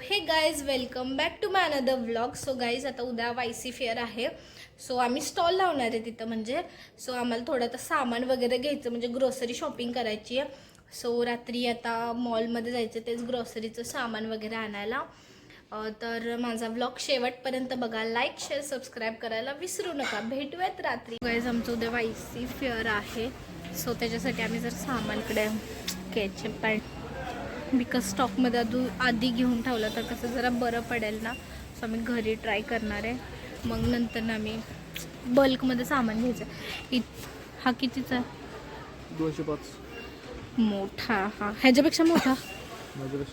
हे guys welcome back to my another vlog. So guys आता उद्या वायसी फेअर आहे. सो आम्ही स्टॉल लावणार आहे तिथं म्हणजे. सो आम्हाला थोडं आता सामान वगैरे घ्यायचं म्हणजे ग्रोसरी शॉपिंग करायची आहे. सो रात्री आता मॉलमध्ये जायचं तेच ग्रोसरीचं सामान वगैरे आणायला. तर माझा व्लॉग शेवटपर्यंत बघा. लाईक शेअर सबस्क्राईब करायला विसरू नका. भेटूयात रात्री. गाईज आमचं उद्या वायसी फेअर आहे. सो त्याच्यासाठी आम्ही जर सामानकडे केचप बिकॉज स्टॉकमध्ये आधी घेऊन ठेवलं तर कसं जरा बरं पडेल ना. सो आम्ही घरी ट्राय करणार आहे. मग नंतर ना आम्ही बल्कमध्ये सामान घ्यायचं. हा कितीचा? 205. मोठा. हा ह्याच्यापेक्षा मोठा.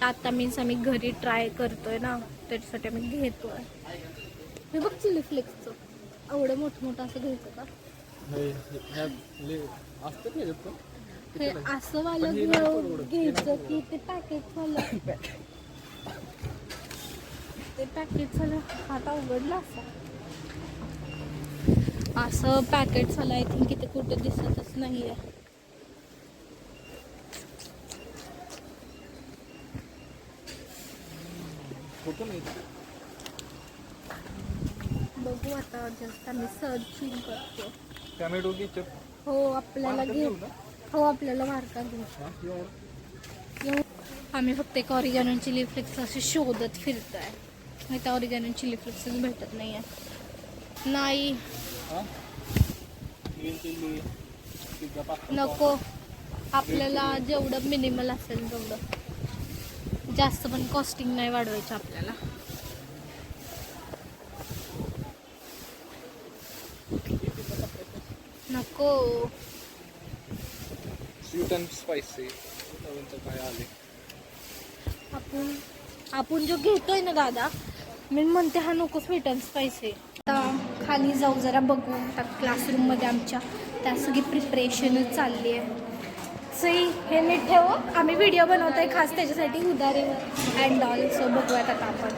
आता मीन्स आम्ही घरी ट्राय करतोय ना त्याच्यासाठी आम्ही घेतोय. हे बघ चिली फ्लेक्सचं एवढं मोठं असं घ्यायचं का? हे असं वाला घ्यायचं की ते पॅकेटवालं? ते पॅकेटवाला आता उघडला असं पॅकेटवाला आय थिंक इथे कुठे दिसतच नाहीये. बघू आता जस्ट आम्ही सर्चिंग करतो. टोमॅटो केचप हो आपल्याला हो आपल्याला मार्का घेऊ. आम्ही फक्त एक ऑरिगॅनो चिली फ्लेक्स असे शोधत फिरतोय. नाही तर ऑरिगॅनो चिली फ्लेक्सच भेटत नाही आहे. नाही नको. आपल्याला जेवढं मिनिमल असेल तेवढं. जास्त पण कॉस्टिंग नाही वाढवायचं आपल्याला. नको. स्वीट अँड स्पायसी काय आले. आपण जो घेतोय ना दादा मी म्हणते हा नको स्वीट अँड स्पायसी. आता खाली जाऊ जरा बघू. आता क्लासरूममध्ये आमच्या त्या सगळी प्रिपरेशनच चालली आहे. सई हे नीट ठेव. आम्ही व्हिडिओ बनवतोय खास त्याच्यासाठी उदारीवर अँड ऑल. सो बघूयात आता आपण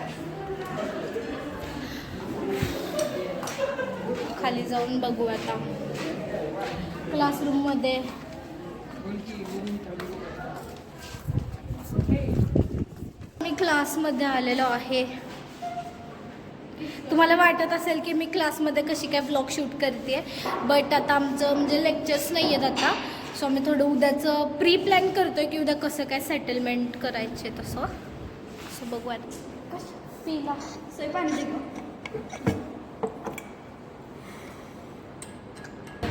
खाली जाऊन बघू आता क्लासरूममध्ये. मी क्लासमध्ये आलेलो आहे. तुम्हाला वाटत असेल की मी क्लासमध्ये कशी काय व्लॉग शूट करते. बट आता आमचं म्हणजे लेक्चर्स नाही आहेत आता. सो आम्ही थोडं उद्याचं प्री प्लॅन करतोय की उद्या कसं काय सेटलमेंट करायचे तसं. सो बघूयात. पिला सोय पाणी.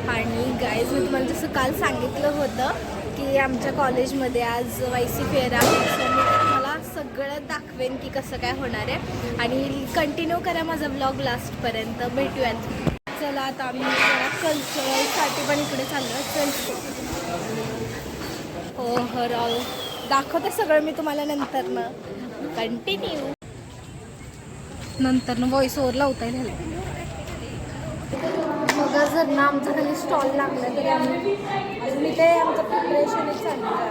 आणि गाईज मी तुम्हाला जसं काल सांगितलं होतं की आमच्या कॉलेजमध्ये आज वायसी फेअर आहे. सो मी तुम्हाला सगळं दाखवेन की कसं काय होणार आहे. आणि कंटिन्यू करा माझा व्लॉग लास्टपर्यंत. भेटूयात. चला आता आम्ही जरा कल्चरलसाठी पण इकडे चाललो. चल हो राव दाखवते सगळं मी तुम्हाला नंतरनं. कंटिन्यू नंतरनं व्हॉइस ओव्हर लावता येईल. मग जर ना आमचं खाली स्टॉल लागलं तरी आम्ही अजून इथे आमचं प्रिपरेशनच चालू आहे.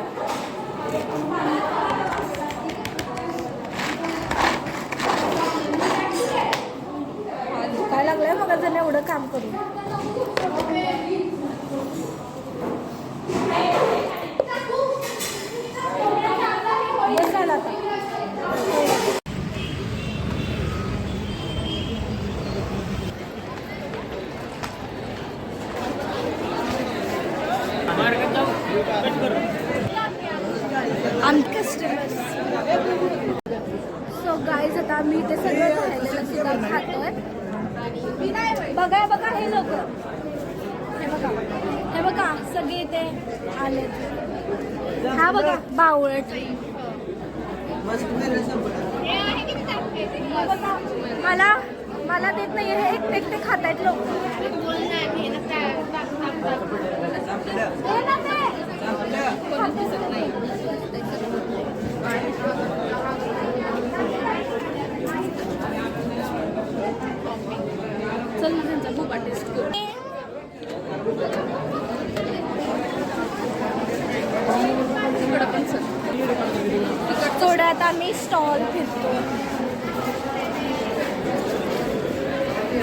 दुखायला लागलंय मग जर एवढं काम करू. बसायला आता आमचे कस्टमर्स. सो गाईज आता आम्ही इथे सगळं राहिलेलं सुद्धा खातोय. बघा हे लोक. हे बघा सगळे इथे आले. हा बघा बावळट. मला देत नाही. हे एकटे खातायत लोक. चल ना त्यांचा भोगा टेस्ट करू. थोडं आता आम्ही स्टॉल फिरतो.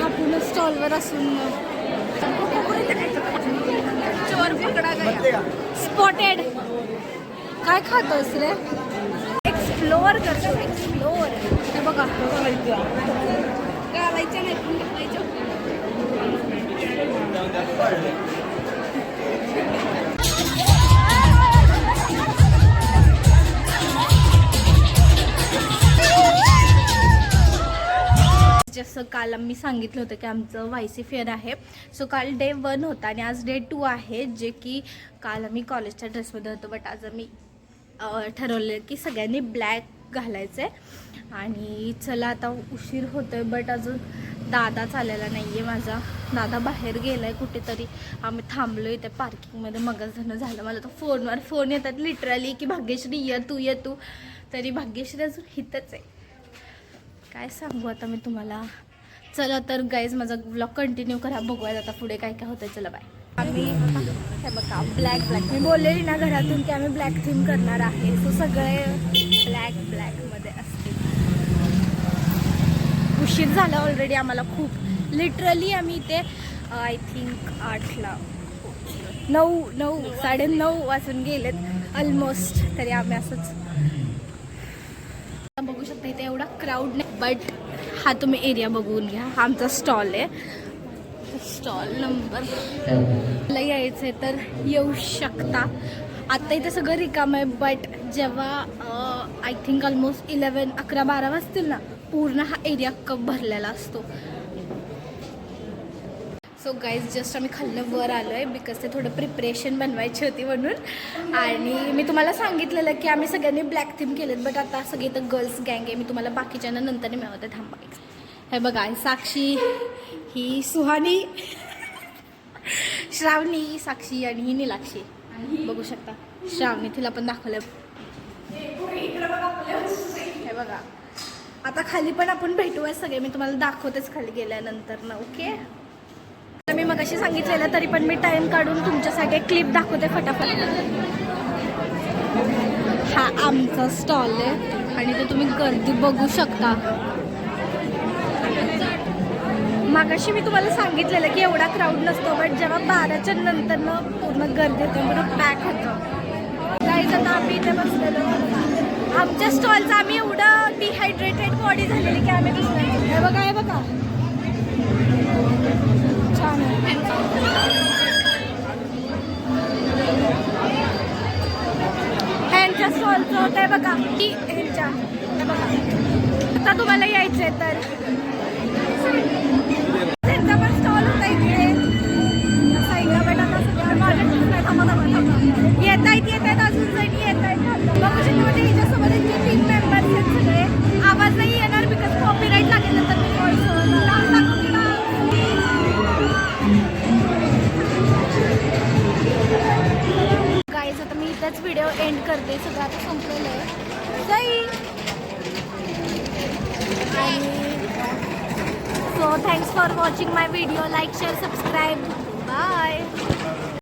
आपण स्टॉलवर असून चोर पकडा गया. स्पॉटेड. काय खातोस रे? एक्सप्लोअर करतो. एक्सप्लोअर. बघा घालायच्या नाही पण घालायच्या. जसं काल आम्ही सांगितलं होतं की आमचं वायसी फेअर आहे. सो काल डे 1 होता आणि आज डे 2 आहे, जे की काल आम्ही कॉलेजच्या ड्रेसमध्ये होतो. बट आज आम्ही ठरवलं की सगळ्यांनी ब्लॅक घालायचं आहे. आणि चला आता उशीर होतो आहे, बट अजून दादा चाललेला नाही आहे. माझा दादा बाहेर गेला आहे कुठेतरी. आम्ही थांबलो इथे पार्किंगमध्ये. मगच झालं मला तर फोनवर फोन येतात लिटरली की भाग्यश्री ये तू. तरी भाग्यश्री अजून हितच आहे. काय सांगू आता मी तुम्हाला. चला तर गाईज माझा व्लॉग कंटिन्यू करा. बघूयात आता पुढे काय काय होतं. चला बाय. आम्ही हे बघा ब्लॅक मी बोललेली ना घरातून की आम्ही ब्लॅक थीम करणार आहे. सो सगळे ब्लॅकमध्ये असतील. उशीर झाला ऑलरेडी आम्हाला खूप. लिटरली आम्ही इथे आय थिंक 8ला 9 9:30 वाजून गेलेत ऑलमोस्ट. तरी आम्ही असंच बघू शकता इथे एवढा क्राऊड नाही. बट हा तुम्ही एरिया बघून घ्या. हा आमचा स्टॉल आहे. स्टॉल नंबर ला यायचं आहे तर येऊ शकता. आत्ता इथे सगळं रिकाम आहे. बट जेव्हा आय थिंक ऑलमोस्ट 11, 11, 12 वाजतील ना, पूर्ण हा एरिया कप भरलेला असतो. सो गाईज जस्ट आम्ही खाल्लं वर आलो आहे बिकॉज ते थोडं प्रिपरेशन बनवायची होती म्हणून. आणि मी तुम्हाला सांगितलेलं की आम्ही सगळ्यांनी ब्लॅक थीम केलेत. बट आता सगळे तर गर्ल्स गँग आहे. मी तुम्हाला बाकीच्यांना नंतर मिळवते. थांबा. हे बघा साक्षी, ही सुहानी, श्रावणी, साक्षी आणि ही नीलाक्षी. बघू शकता श्रावणी, तिला पण दाखवलं. हे बघा आता खाली पण आपण भेटूया सगळे. मी तुम्हाला दाखवतेच खाली गेल्यानंतर ना. ओके. मी मग अशी सांगितलेलं तरी पण मी टाइम काढून तुमच्यासाठी एक क्लिप दाखवते फटाफट. हा आमचा स्टॉल आहे आणि ते तुम्ही गर्दी बघू शकता. मागाशी मी तुम्हाला सांगितलेलं की एवढा क्राऊड नसतो. बट जेव्हा 12च्या नंतर पूर्ण गर्दी होते, पूर्ण पॅक होतं. गाईज आता आम्ही इथे बसलेलो. आमच्या स्टॉलचं आम्ही एवढं डिहायड्रेटेड बॉडी झालेली की आम्ही दुसऱ्या. हे बघा हे बघा छान आहे. ह्यांच्या स्टॉलचं होतं बघा की ह्यांच्या. हे बघा आता तुम्हाला यायचं आहे तर त्यांचा पण स्टॉल होता इथे साईडला. बेटा येत आहेत अजून जणी येत आहेत. बघू शकतो म्हणजे हिच्यासोबत जे 3 मेंबर्स आहेत सगळे. आवाज नाही येणार बिकॉज कॉपीराईट लागेल नंतर मी व्हॉइस गाईज. आता मी इथेच व्हिडिओ एंड करते. सगळं आता संपलेलं आहे. जाई. So thanks for watching my video. Like, share, subscribe. Bye.